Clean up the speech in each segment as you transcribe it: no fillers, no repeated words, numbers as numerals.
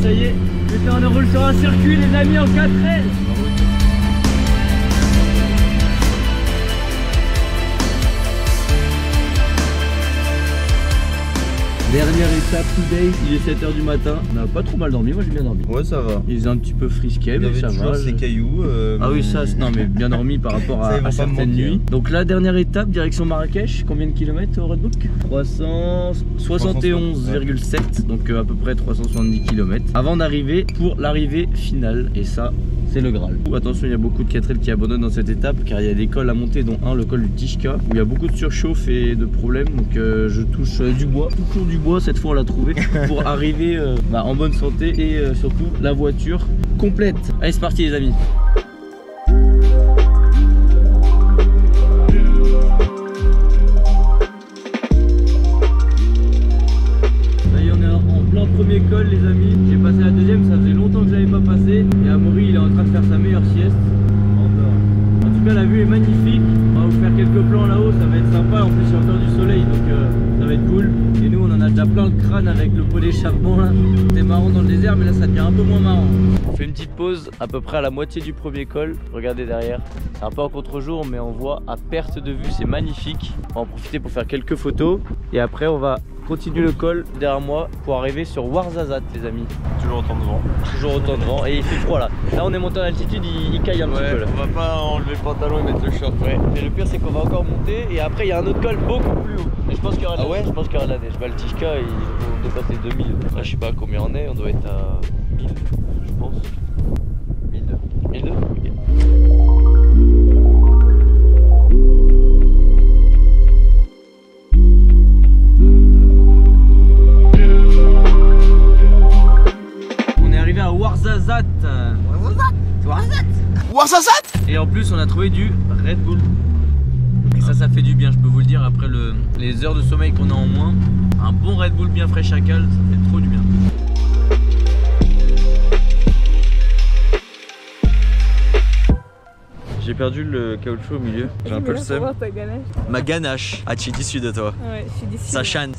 ça y est, on roule sur un circuit les amis en 4L. Dernière étape today, il est 7 h du matin. On n'a pas trop mal dormi, moi j'ai bien dormi. Ouais, ça va. Il est un petit peu frisqué, mais ça va. Ces cailloux. Ah oui, ça, non, mais bien dormi par rapport à certaines nuits. Donc la dernière étape, direction Marrakech. Combien de kilomètres au Redbook? 371,7, donc à peu près 370 km. Avant d'arriver pour l'arrivée finale. Et ça, c'est le Graal. Attention, il y a beaucoup de 4L qui abandonnent dans cette étape car il y a des cols à monter, dont un, le col du Tishka, où il y a beaucoup de surchauffe et de problèmes. Donc je touche du bois, toujours du bois, cette fois on l'a trouvé pour arriver en bonne santé et surtout la voiture complète. Allez, c'est parti les amis. Ça y est, on est en plein premier col les amis. J'ai passé la deuxième, ça faisait longtemps que je l'avais pas passé. Et Amaury il est en train de faire sa meilleure sieste. En tout cas la vue est magnifique. On va vous faire quelques plans là-haut, ça va être sympa. En plus il y a encore du soleil donc ça va être cool. Et nous on en a déjà plein le crâne avec le pot d'échappement là. C'était marrant dans le désert mais là ça devient un peu moins marrant. On fait une petite pause à peu près à la moitié du premier col. Regardez derrière, c'est un peu en contre-jour mais on voit à perte de vue, c'est magnifique. On va en profiter pour faire quelques photos et après on va continuer le col derrière moi pour arriver sur Ouarzazate les amis. Toujours autant de vent. Toujours autant de vent et il fait froid là. Là on est monté en altitude, il caille un petit peu là. On va pas enlever le pantalon et mettre le short. Ouais. Mais le pire c'est qu'on va encore monter et après il y a un autre col beaucoup plus haut. Et je pense qu'il y aura de la neige. Je pense qu'il y aura de la neige. Bah, le Tishka il faut dépasser 2000. Là, je sais pas combien on est, on doit être à 1000 je pense. 1002. 1002 ok. Ouarzazate. Ouarzazate. Et en plus on a trouvé du Red Bull. Et ça fait du bien, je peux vous le dire, après les heures de sommeil qu'on a en moins. Un bon Red Bull bien frais chacal, ça fait trop du bien. J'ai perdu le caoutchouc au milieu. J'ai un peu le seum. Ma ganache. Ah, tu es d'ici de toi. Ouais, je suis d'ici. Ça chane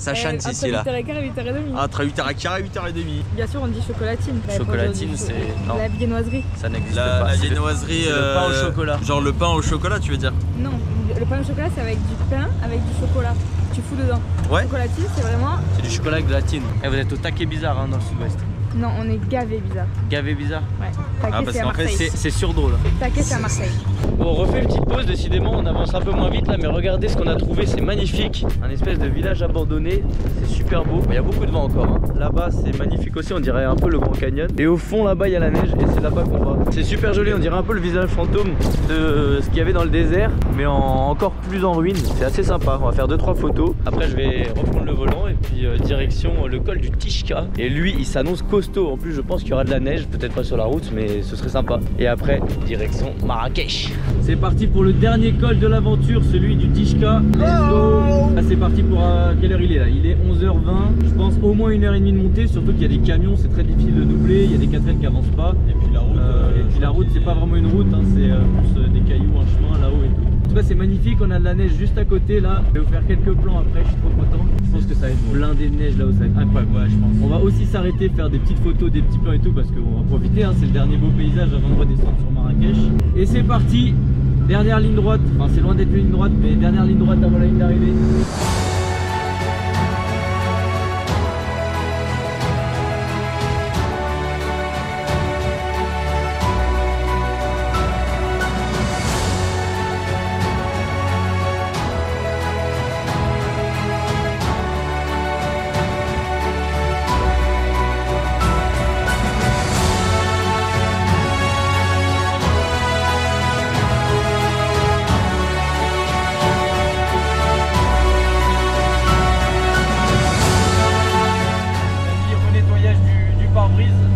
ici là. Entre 8h15 et 8h30. Entre 8h15 et 8h30. Bien sûr, on dit chocolatine. Chocolatine, c'est. Non, la viennoiserie. ça n'existe pas. La viennoiserie. Le pain au chocolat. Genre le pain au chocolat, tu veux dire? Non, le pain au chocolat, c'est avec du pain, avec du chocolat. Tu fous dedans. Ouais. Chocolatine, c'est vraiment. C'est du chocolat avec de la tine. Et vous êtes au taquet bizarre hein, dans le sud-ouest. Non, on est gavé bizarre. Gavé bizarre. Ouais. Taquet, parce c'est à qu'en fait, Marseille. C'est sur drôle. Taquet, c'est à Marseille. Bon, on refait une petite pause, décidément on avance un peu moins vite là, mais regardez ce qu'on a trouvé, c'est magnifique. Un espèce de village abandonné, c'est super beau. Il y a beaucoup de vent encore hein. Là-bas c'est magnifique aussi, on dirait un peu le Grand Canyon. Et au fond là-bas il y a la neige et c'est là-bas qu'on va. C'est super joli, on dirait un peu le visage fantôme de ce qu'il y avait dans le désert, mais encore plus en ruine. C'est assez sympa, on va faire 2-3 photos. Après je vais reprendre le volant et puis direction le col du Tishka. Et lui il s'annonce costaud, en plus je pense qu'il y aura de la neige, peut-être pas sur la route mais ce serait sympa. Et après direction Marrakech. C'est parti pour le dernier col de l'aventure, celui du Tishka. Let's go. Là c'est parti pour quelle heure il est là? Il est 11h20. Je pense au moins 1h30 de montée, surtout qu'il y a des camions, c'est très difficile de doubler, il y a des 4L qui avancent pas. Et puis la route, c'est pas vraiment une route, hein, c'est plus des cailloux, un chemin là-haut et tout. En tout cas c'est magnifique, on a de la neige juste à côté là. Je vais vous faire quelques plans après, je suis trop content. Je pense que ça va être blindé de neige là-haut, ça va être incroyable. Ouais, je pense. On va aussi s'arrêter, faire des petites photos, des petits plans et tout parce qu'on va profiter, hein, c'est le dernier beau paysage avant de redescendre sur Marrakech. Et c'est parti. Dernière ligne droite, enfin c'est loin d'être une ligne droite, mais dernière ligne droite avant la ligne d'arrivée.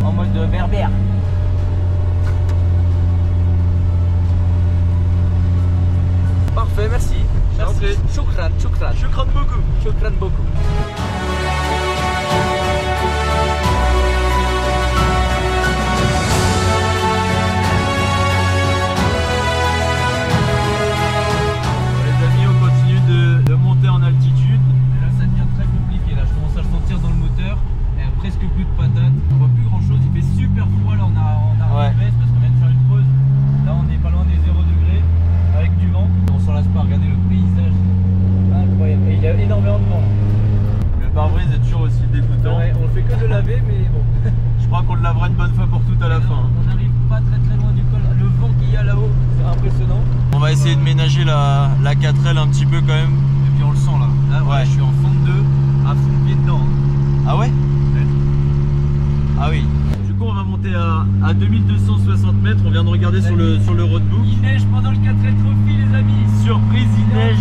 En mode berbère. Parfait, merci. Merci. Choukran, choukran. Choukran beaucoup. Choukran beaucoup. Les amis, on continue de monter en altitude. Et là, ça devient très compliqué. Là, je commence à le sentir dans le moteur. Et presque plus de patates, on voit plus grand chose, il fait super froid là, on a une veste parce qu'on vient de faire une pause. Là on est pas loin des 0 degrés avec du vent, on s'en lasse pas, regardez le paysage, incroyable, et il y a énormément de vent. Le pare-brise est toujours aussi dégoûtant. Ouais, on le fait que de laver mais bon. Je crois qu'on le lavera une bonne fois pour toutes à la fin. On n'arrive pas très loin du col, le vent qu'il y a là-haut, c'est impressionnant. On va essayer de ménager la 4L un petit peu quand même. Et puis on le sent là, ouais. Je suis en fond de 2, à fond de pied dedans. Ah ouais? Ah oui. Du coup on va monter à 2260 mètres, on vient de regarder sur le roadbook. Il neige pendant le 4L Trophy les amis. Surprise, il neige.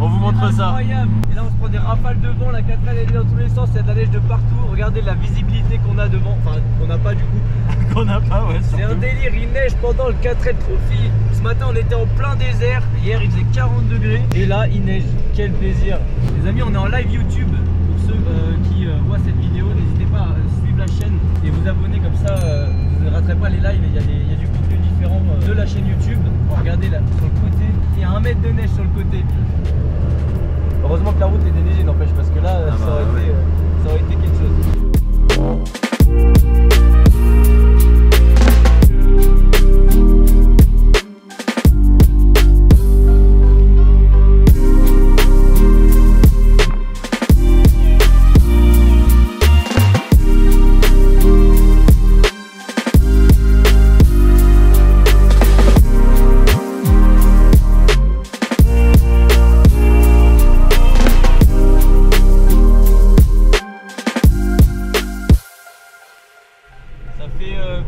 On vous montre ça. Incroyable. Et là on se prend des rafales de vent, la 4L elle est dans tous les sens, il y a de la neige de partout. Regardez la visibilité qu'on a devant, enfin qu'on n'a pas du coup. Qu'on n'a pas, ouais. C'est un délire, il neige pendant le 4L Trophy. Ce matin on était en plein désert, hier il faisait 40 degrés et là il neige. Quel plaisir. Les amis, on est en live YouTube. Pour ceux qui voient cette vidéo, n'hésitez pas à suivre la chaîne et vous abonner, comme ça vous ne raterez pas les lives. Il y a du contenu différent de la chaîne YouTube. Bon, regardez là sur le côté, il y a 1 mètre de neige sur le côté. Heureusement que la route est déneigée, n'empêche, parce que là ça aurait été quelque chose.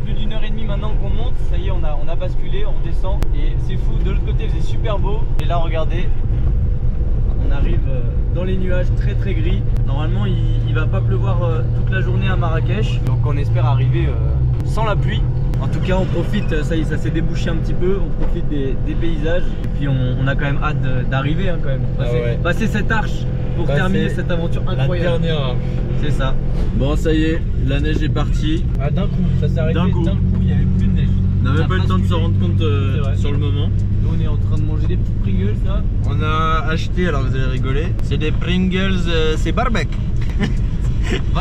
Plus d'1 heure et demie maintenant qu'on monte, ça y est, on a basculé, on descend et c'est fou, de l'autre côté il faisait super beau et là regardez, on arrive dans les nuages très gris. Normalement il va pas pleuvoir toute la journée à Marrakech, donc on espère arriver sans la pluie. En tout cas on profite, ça y est, ça s'est débouché un petit peu, on profite des paysages et puis on a quand même hâte d'arriver quand même, passer cette arche pour terminer cette aventure incroyable. La dernière. C'est ça. Bon ça y est, la neige est partie. Ah, d'un coup, ça s'est arrêté d'un coup, il n'y avait plus de neige. On n'avait pas eu le temps de se rendre compte sur le moment. Nous on est en train de manger des petits Pringles là. On a acheté, alors vous allez rigoler, c'est des Pringles, c'est barbecue.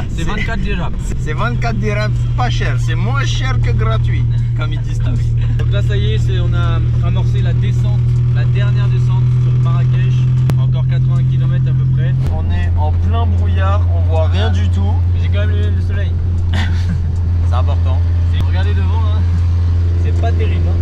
C'est 24 dirhams. C'est 24 dirhams, pas cher, c'est moins cher que gratuit, comme ils disent tous. Donc là ça y est, on a amorcé la descente, la dernière descente sur Marrakech. Encore 80 km à peu près. On est en plein brouillard, on voit rien du tout. Mais j'ai quand même le soleil. C'est important. Regardez devant, hein. C'est pas terrible. Hein.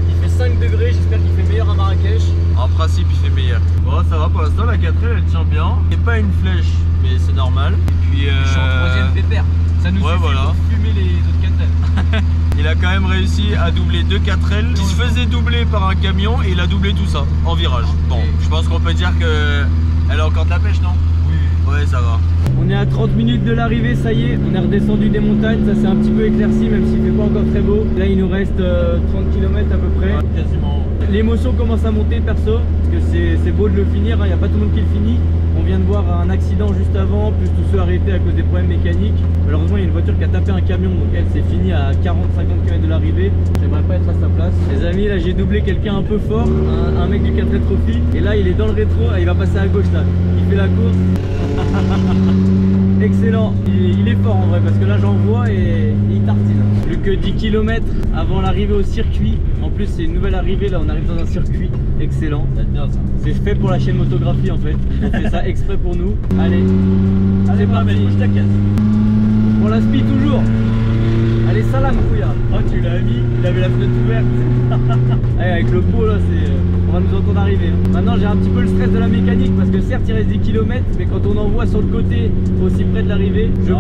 Il fait 5 degrés, j'espère qu'il fait meilleur à Marrakech. En principe il fait meilleur. Bon ça va pour l'instant, la 4L elle tient bien. C'est pas une flèche, mais c'est normal. Et puis je suis en troisième pépère. Ça nous suffit pour fumer les autres 4L. Il a quand même réussi à doubler 2 4L qui se faisait doubler par un camion et il a doublé tout ça en virage. Bon, je pense qu'on peut dire qu'elle a encore de la pêche, non? Oui. Ouais, ça va. On est à 30 minutes de l'arrivée, ça y est, on est redescendu des montagnes, ça s'est un petit peu éclairci même s'il fait pas encore très beau. Là il nous reste 30 km à peu près. Ouais, quasiment. L'émotion commence à monter perso, parce que c'est beau de le finir, il n'y a pas tout le monde qui le finit. On vient de voir un accident juste avant, plus tous ceux arrêtés à cause des problèmes mécaniques. Malheureusement il y a une voiture qui a tapé un camion, donc elle s'est finie à 40-50 km de l'arrivée. J'aimerais pas être à sa place. Les amis, là j'ai doublé quelqu'un un peu fort, un mec du 4L Trophy. Et là il est dans le rétro, il va passer à gauche là. Il fait la course. Excellent, il est fort en vrai parce que là j'en vois et il tartine. Plus que 10 km avant l'arrivée au circuit. En plus c'est une nouvelle arrivée, là on arrive dans un circuit. Excellent. C'est fait pour la chaîne Motographie en fait. Ils ont fait ça exprès pour nous. Allez, c'est parti. Je te casse. On la spie toujours. Allez, salam Kouya. Oh tu l'as mis, il avait la fenêtre ouverte. Allez, avec le pot là, on va nous entendre arriver. Maintenant j'ai un petit peu le stress de la mécanique parce que certes il reste 10 km, mais quand on en voit sur le côté aussi près de l'arrivée, je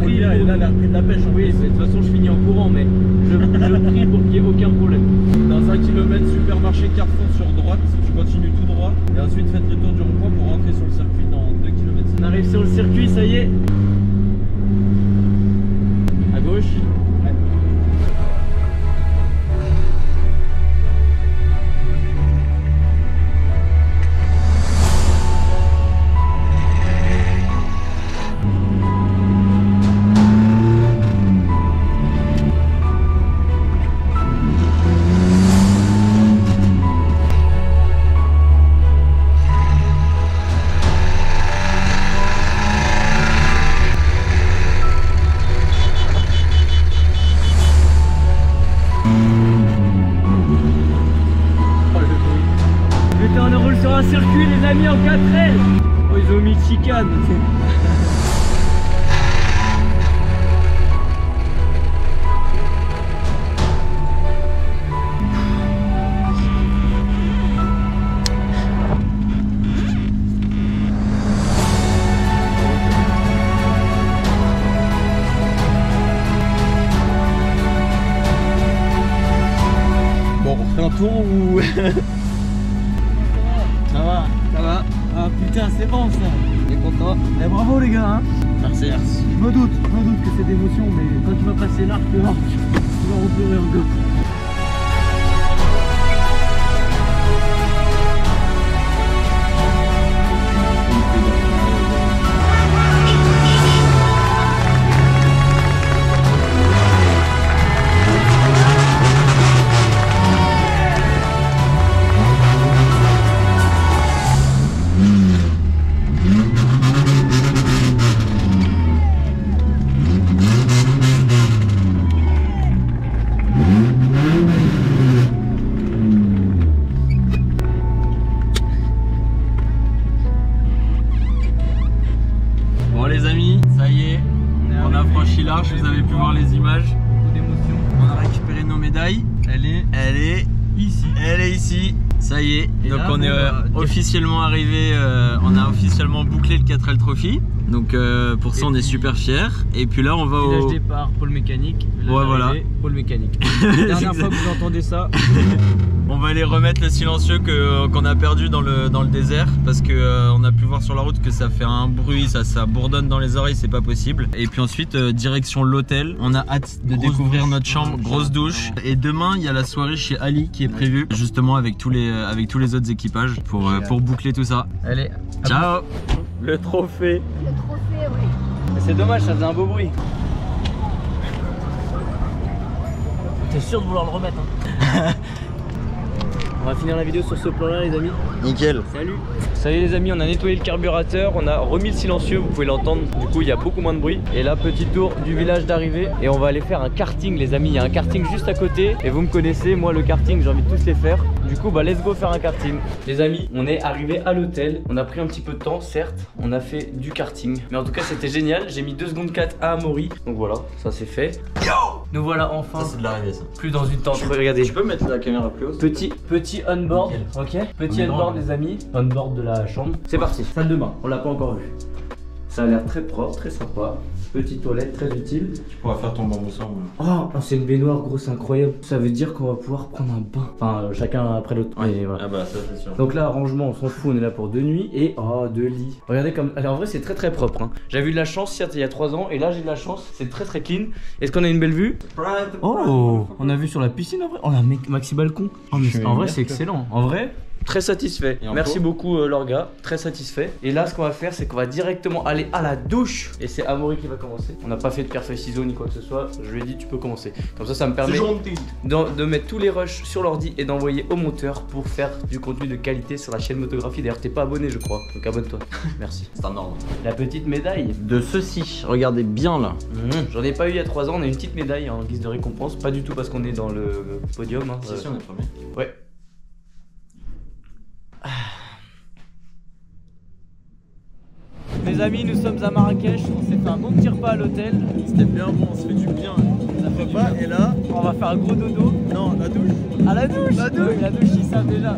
prie là, il a l'air pris de la pêche. Oui, de toute façon je finis en courant, mais je prie pour qu'il n'y ait aucun problème. Dans 1 km, supermarché Carrefour sur droite, tu continues tout droit et ensuite faites le tour du rond-point pour rentrer sur le circuit dans 2 km. On arrive sur le circuit, ça y est. À gauche. Ouais. amis en 4L. Oh, ils ont mis chicane. Tour ou Ça va. Ah putain, c'est bon ça. T'es content? Eh, bravo les gars hein. Merci. Je me doute que c'est d'émotion, mais quand tu vas passer l'arc dehors, tu vas replorer encore. Large, vous avez pu voir les images. Beaucoup d'émotion. On a récupéré nos médailles. Elle est ici. Elle est ici. Ça y est. Et donc là, on est officiellement arrivé. On a officiellement bouclé le 4L Trophy. Donc pour ça, on est super fiers. Et puis là, on va au départ, pôle mécanique. Ouais, voilà. Pôle mécanique. Dernière fois que vous entendez ça. On va aller remettre le silencieux qu'on a perdu dans le désert parce que on a pu voir sur la route que ça fait un bruit, ça bourdonne dans les oreilles, c'est pas possible. Et puis ensuite direction l'hôtel. On a hâte de découvrir notre chambre, grosse douche. Et demain il y a la soirée chez Ali qui est prévue justement avec tous les autres équipages pour boucler tout ça. Allez, ciao. Le trophée. Le trophée, oui. C'est dommage, ça faisait un beau bruit. T'es sûr de vouloir le remettre hein. On va finir la vidéo sur ce plan là les amis. Nickel. Salut. Ça y est les amis, on a nettoyé le carburateur, on a remis le silencieux, vous pouvez l'entendre, du coup il y a beaucoup moins de bruit. Et là petit tour du village d'arrivée et on va aller faire un karting les amis, il y a un karting juste à côté. Et vous me connaissez, moi le karting j'ai envie de tous les faire. Du coup bah let's go faire un karting. Les amis, on est arrivé à l'hôtel, on a pris un petit peu de temps certes, on a fait du karting. Mais en tout cas c'était génial, j'ai mis 2 secondes 4 à Amaury. Donc voilà, ça c'est fait. Yo, nous voilà enfin. Ça c'est de l'arrivée ça. Plus dans une tente, regardez. Je peux mettre la caméra plus haute. Petit on-board, ok. Petit on-board les amis, on-board de la chambre. C'est parti, salle de bain, on l'a pas encore vu. Ça a l'air très propre, très sympa. Petite toilette très utile. Tu pourras faire ton bambou sang. Oh, c'est une baignoire gros, c'est incroyable. Ça veut dire qu'on va pouvoir prendre un bain. Enfin, chacun après l'autre. Ouais. Voilà. Ah bah ça c'est sûr. Donc là, rangement, on s'en fout, on est là pour 2 nuits. Et oh, 2 lits. Regardez comme. Alors en vrai, c'est très propre. Hein. J'avais eu de la chance, certes, il y a 3 ans. Et là, j'ai de la chance, c'est très clean. Est-ce qu'on a une belle vue? Oh, on a vu sur la piscine en vrai. Oh, la maxi balcon. Oh, mais en vrai, c'est excellent. En vrai. Très satisfait. Merci beaucoup Lorga, très satisfait. Et là ce qu'on va faire c'est qu'on va directement aller à la douche. Et c'est Amaury qui va commencer. On n'a pas fait de pierre feuille ciseaux ni quoi que ce soit. Je lui ai dit tu peux commencer. Comme ça me permet de mettre tous les rushs sur l'ordi et d'envoyer au monteur pour faire du contenu de qualité sur la chaîne Motographie. D'ailleurs t'es pas abonné je crois, donc abonne-toi. Merci. C'est un ordre. La petite médaille de ceci, regardez bien là. J'en ai pas eu il y a 3 ans, on a une petite médaille en guise de récompense. Pas du tout parce qu'on est dans le podium. Hein. Si on est premier. Ouais. Les amis, nous sommes à Marrakech, on s'est fait un bon petit repas à l'hôtel. C'était bien bon, on se fait du bien. Ça fait pas, et là, on va faire un gros dodo. Non, la douche. À la douche. La douche, oui, la douche ils savent déjà.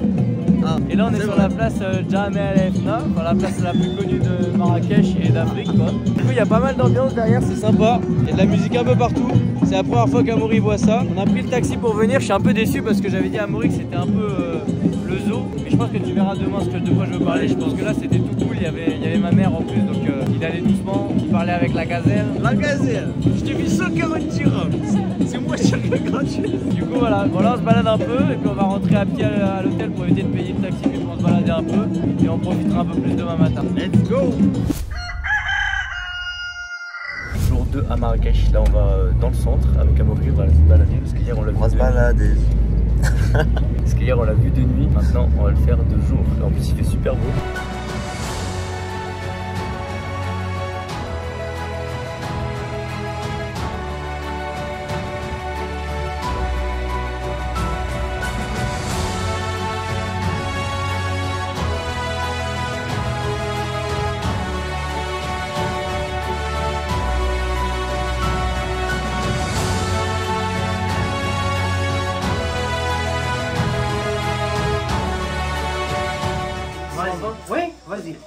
Ah, et là on est sur la place Jamal El Fna, la place la plus connue de Marrakech et d'Afrique quoi. Du coup il y a pas mal d'ambiance derrière, c'est sympa. Il y a de la musique un peu partout. C'est la première fois qu'Amaury voit ça. On a pris le taxi pour venir, je suis un peu déçu parce que j'avais dit à Amaury que c'était un peu le zoo. Mais je pense que tu verras demain ce que de quoi je veux parler. Je pense que là c'était tout cool, il y avait ma mère en plus donc il allait doucement, il parlait avec la gazelle. La gazelle, je t'ai mis 140 dirhams. C'est moi qui ai gratuit. Du coup voilà, bon là on se balade un peu et puis on va rentrer à pied à l'hôtel pour éviter de payer le taxi puis on va se balader un peu et on profitera un peu plus demain matin. Let's go. Jour 2 à Marrakech, là on va dans le centre avec Amaury, on va se balader parce qu'hier on l'a vu. On va se balader. Parce qu'hier on l'a vu de nuit, maintenant on va le faire de jour. En plus il fait super beau.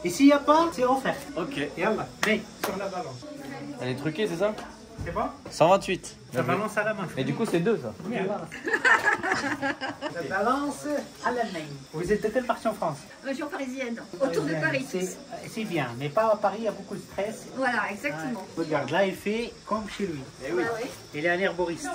Et s'il n'y a pas, c'est offert. Ok. Yallah, mais sur la balance. Elle est truquée, c'est ça? C'est bon? 128. La balance à la main. Et du coup, c'est 2 ça. La balance à la main. Vous êtes de quelle partie en France? Région parisienne, autour de Paris. C'est bien, mais pas à Paris, il y a beaucoup de stress. Voilà, exactement. Regarde, là il fait comme chez lui. Eh oui. Ah oui. Il est un herboriste.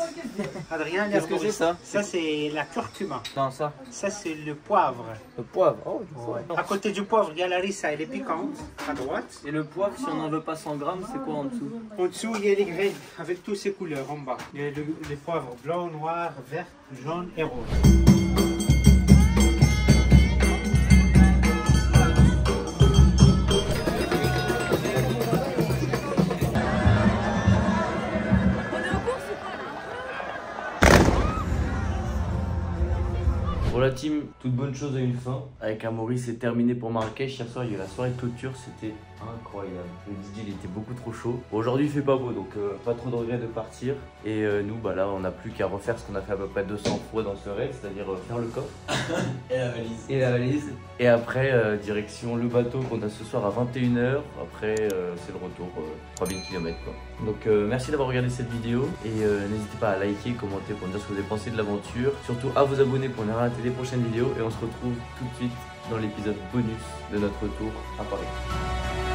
Adrien, Qu'est-ce que c'est ça? Ça c'est la curcuma. Non, ça. Ça c'est le poivre. Le poivre. Oh, du poivre. À côté du poivre, il y a la rissa, elle est piquante, à droite. Et le poivre, si on n'en veut pas 100 grammes, c'est quoi en dessous? En dessous, il y a les graines avec toutes ces couleurs en bas. Il y a les poivres blanc, noir, vert, jaune et rose. Pour la team, toute bonne chose a une fin. Avec Amaury, c'est terminé pour Marrakech. Hier soir, il y a eu la soirée de clôture, c'était incroyable. Le DJ, il était beaucoup trop chaud. Bon, aujourd'hui, il fait pas beau, donc pas trop de regrets de partir. Et nous, bah là, on n'a plus qu'à refaire ce qu'on a fait à peu près 200 fois dans ce raid, c'est-à-dire faire le coffre. Et la valise. Et la valise. Et après, direction le bateau qu'on a ce soir à 21h. Après, c'est le retour, 3000 km quoi. Donc merci d'avoir regardé cette vidéo. Et n'hésitez pas à liker, commenter pour me dire ce que vous avez pensé de l'aventure. Surtout à vous abonner pour ne rien rater les prochaines vidéos. Et on se retrouve tout de suite dans l'épisode bonus de notre retour à Paris.